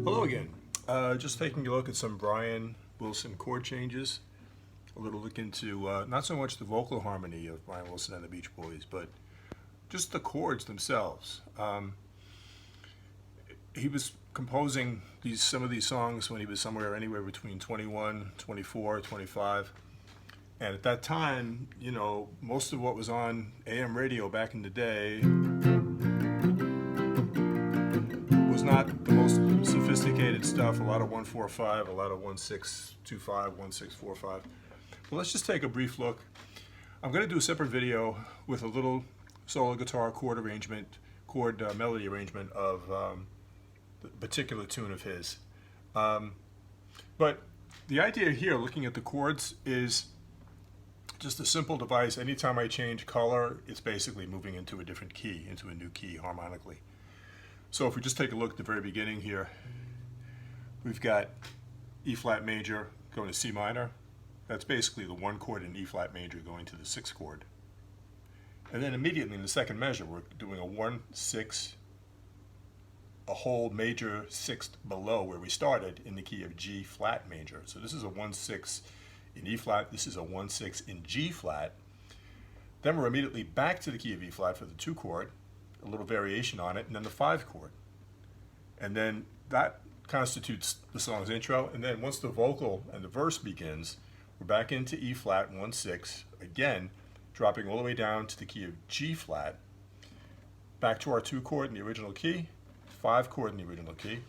Hello again. Just taking a look at some Brian Wilson chord changes. A little look into not so much the vocal harmony of Brian Wilson and the Beach Boys, but just the chords themselves. He was composing some of these songs when he was anywhere between 21, 24, 25. And at that time, you know, most of what was on AM radio back in the day was not the most sophisticated stuff. A lot of 145, a lot of 1625, 1645. Well, let's just take a brief look. I'm going to do a separate video with a little solo guitar chord melody arrangement of the particular tune of his. But the idea here, looking at the chords, is just a simple device. Anytime I change color, it's basically moving into a different key, into a new key harmonically. So if we just take a look at the very beginning here, we've got E flat major going to C minor. That's basically the one chord in E flat major going to the sixth chord. And then immediately in the second measure, we're doing a 1-6, a whole major sixth below where we started in the key of G flat major. So this is a 1-6 in E flat, this is a 1-6 in G flat. Then we're immediately back to the key of E flat for the 2 chord, a little variation on it, and then the 5 chord. And then that constitutes the song's intro, and then once the vocal and the verse begins, we're back into E flat 1-6, again, dropping all the way down to the key of G flat, back to our 2 chord in the original key, 5 chord in the original key.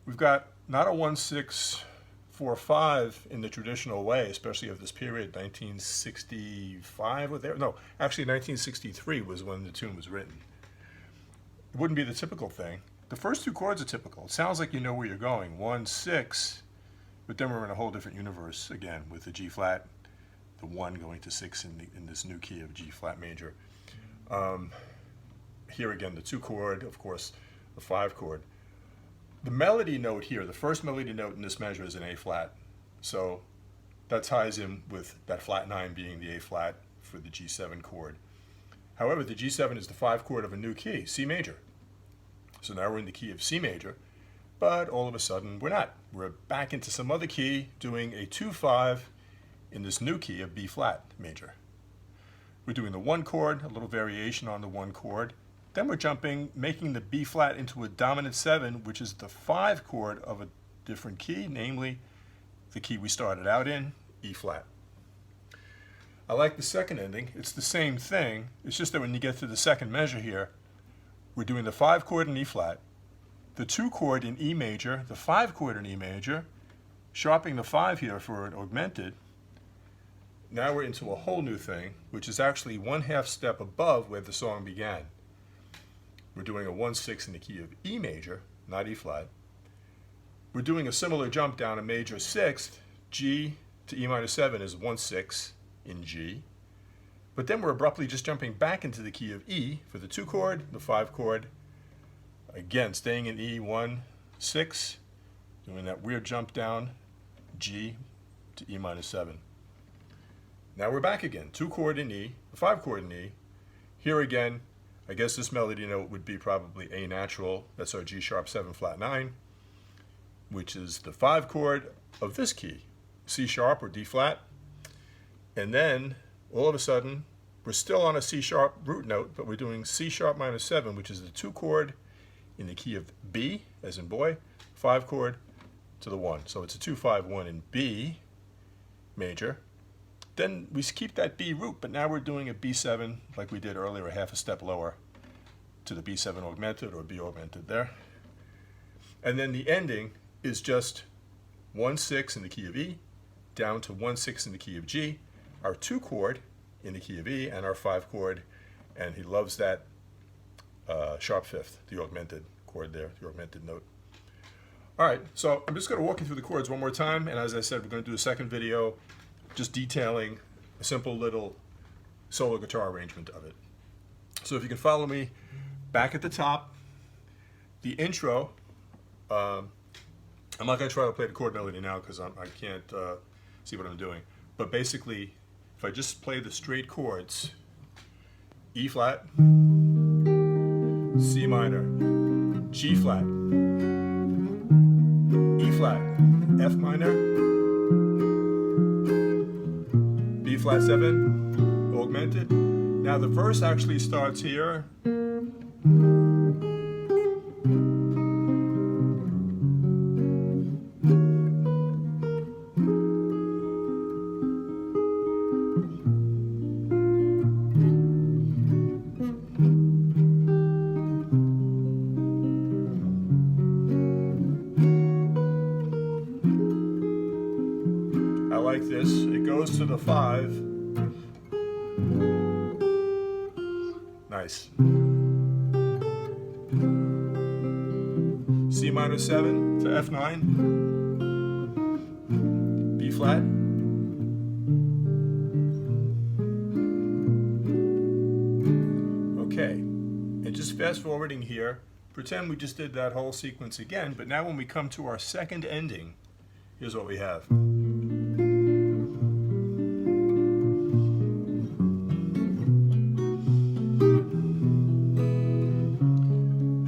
We've got not a 1-6-4-5 in the traditional way, especially of this period, 1965 or there. No, actually 1963 was when the tune was written. It wouldn't be the typical thing. The first 2 chords are typical. It sounds like you know where you're going, 1-6, but then we're in a whole different universe again with the G flat, the 1 going to 6 in this new key of G flat major. Here again, the 2 chord, of course, the 5 chord. The melody note here, the first melody note in this measure is an A flat. So that ties in with that flat 9 being the A flat for the G7 chord. However, the G7 is the 5 chord of a new key, C major. So now we're in the key of C major, but all of a sudden we're not. We're back into some other key doing a 2-5 in this new key of B flat major. We're doing the 1 chord, a little variation on the 1 chord. Then we're jumping, making the B flat into a dominant 7, which is the 5 chord of a different key, namely the key we started out in, E flat. I like the second ending. It's the same thing. It's just that when you get to the second measure here, we're doing the 5 chord in E flat, the 2 chord in E major, the 5 chord in E major, sharpening the 5 here for an augmented. Now we're into a whole new thing, which is actually 1/2 step above where the song began. We're doing a 1-6 in the key of E major, not E flat. We're doing a similar jump down a major 6th. G to E minor 7 is 1-6 in G. But then we're abruptly just jumping back into the key of E for the 2 chord, the 5 chord. Again, staying in E, 1-6, doing that weird jump down, G to E minor 7. Now we're back again, 2 chord in E, the 5 chord in E. Here again, I guess this melody note would be probably A natural. That's our G sharp 7 flat 9, which is the 5 chord of this key, C sharp or D flat. And then all of a sudden, we're still on a C sharp root note, but we're doing C sharp minor 7, which is the 2 chord in the key of B, as in boy, 5 chord to the 1. So it's a 2-5-1 in B major. Then we keep that B root, but now we're doing a B7 like we did earlier, a 1/2 step lower to the B7 augmented or B augmented there. And then the ending is just 1-6 in the key of E, down to 1-6 in the key of G, our 2 chord in the key of E, and our 5 chord, and he loves that sharp 5th, the augmented chord there, the augmented note. All right, so I'm just going to walk you through the chords one more time, and as I said, we're going to do a second video just detailing a simple little solo guitar arrangement of it. So if you can follow me back at the top, the intro, I'm not going to try to play the chord melody now because I can't see what I'm doing, but basically if I just play the straight chords, E flat, C minor, G flat, flat, F minor, B flat 7, augmented. Now the verse actually starts here. I like this. It goes to the 5. Nice. C minor 7 to F9. B flat. Okay. And just fast forwarding here, pretend we just did that whole sequence again, but now when we come to our second ending, here's what we have.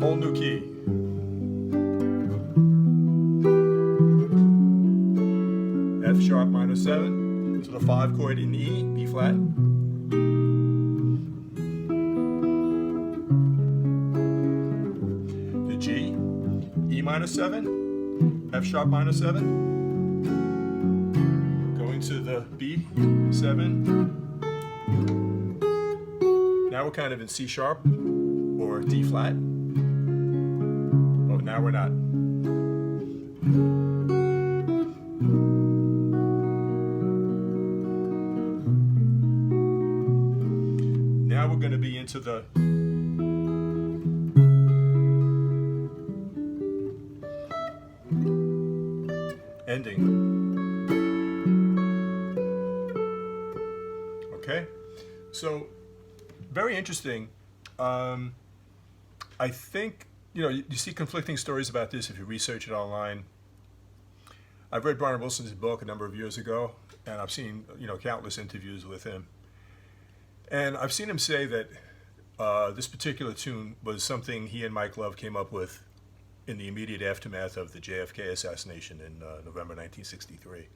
Whole new key. F sharp minor 7 to the 5 chord in E, B flat. The G, E minor 7, F sharp minor 7. Going to the B, 7. Now we're kind of in C sharp or D flat. Oh, now we're not. Now we're going to be into the ending. Okay, so very interesting. I think, you see conflicting stories about this if you research it online. I've read Brian Wilson's book a number of years ago, and I've seen, countless interviews with him. And I've seen him say that this particular tune was something he and Mike Love came up with in the immediate aftermath of the JFK assassination in November 1963.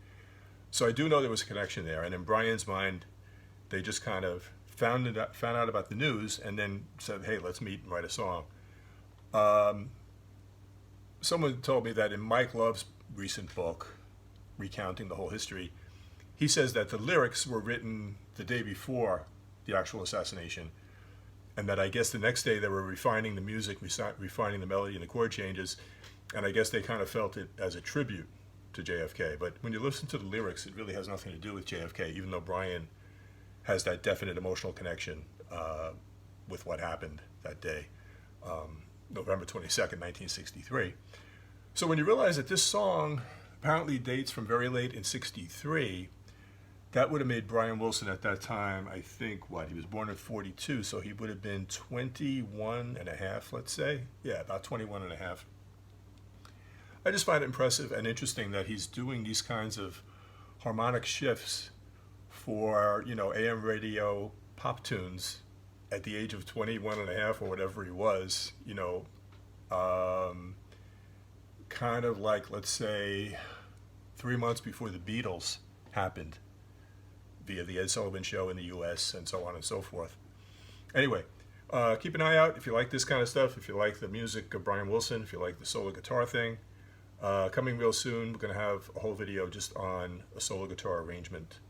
So I do know there was a connection there. And in Brian's mind, they just kind of found out about the news and then said, hey, let's meet and write a song. Someone told me that in Mike Love's recent book, recounting the whole history, he says that the lyrics were written the day before the actual assassination, and that I guess the next day they were refining the music, refining the melody and the chord changes, and I guess they kind of felt it as a tribute to JFK. But when you listen to the lyrics, it really has nothing to do with JFK, even though Brian has that definite emotional connection with what happened that day, November 22nd, 1963. So when you realize that this song apparently dates from very late in 63, that would have made Brian Wilson at that time, I think, he was born in 42, so he would have been 21 and a half, let's say. Yeah, about 21 and a half. I just find it impressive and interesting that he's doing these kinds of harmonic shifts for, AM radio pop tunes at the age of 21 and a half or whatever he was, kind of like, let's say, 3 months before the Beatles happened via the Ed Sullivan Show in the US and so on and so forth. Anyway, keep an eye out if you like this kind of stuff, if you like the music of Brian Wilson, if you like the solo guitar thing. Coming real soon, we're going to have a whole video just on a solo guitar arrangement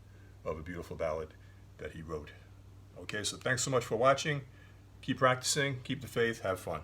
of a beautiful ballad that he wrote. Okay, so thanks so much for watching. Keep practicing, keep the faith, have fun.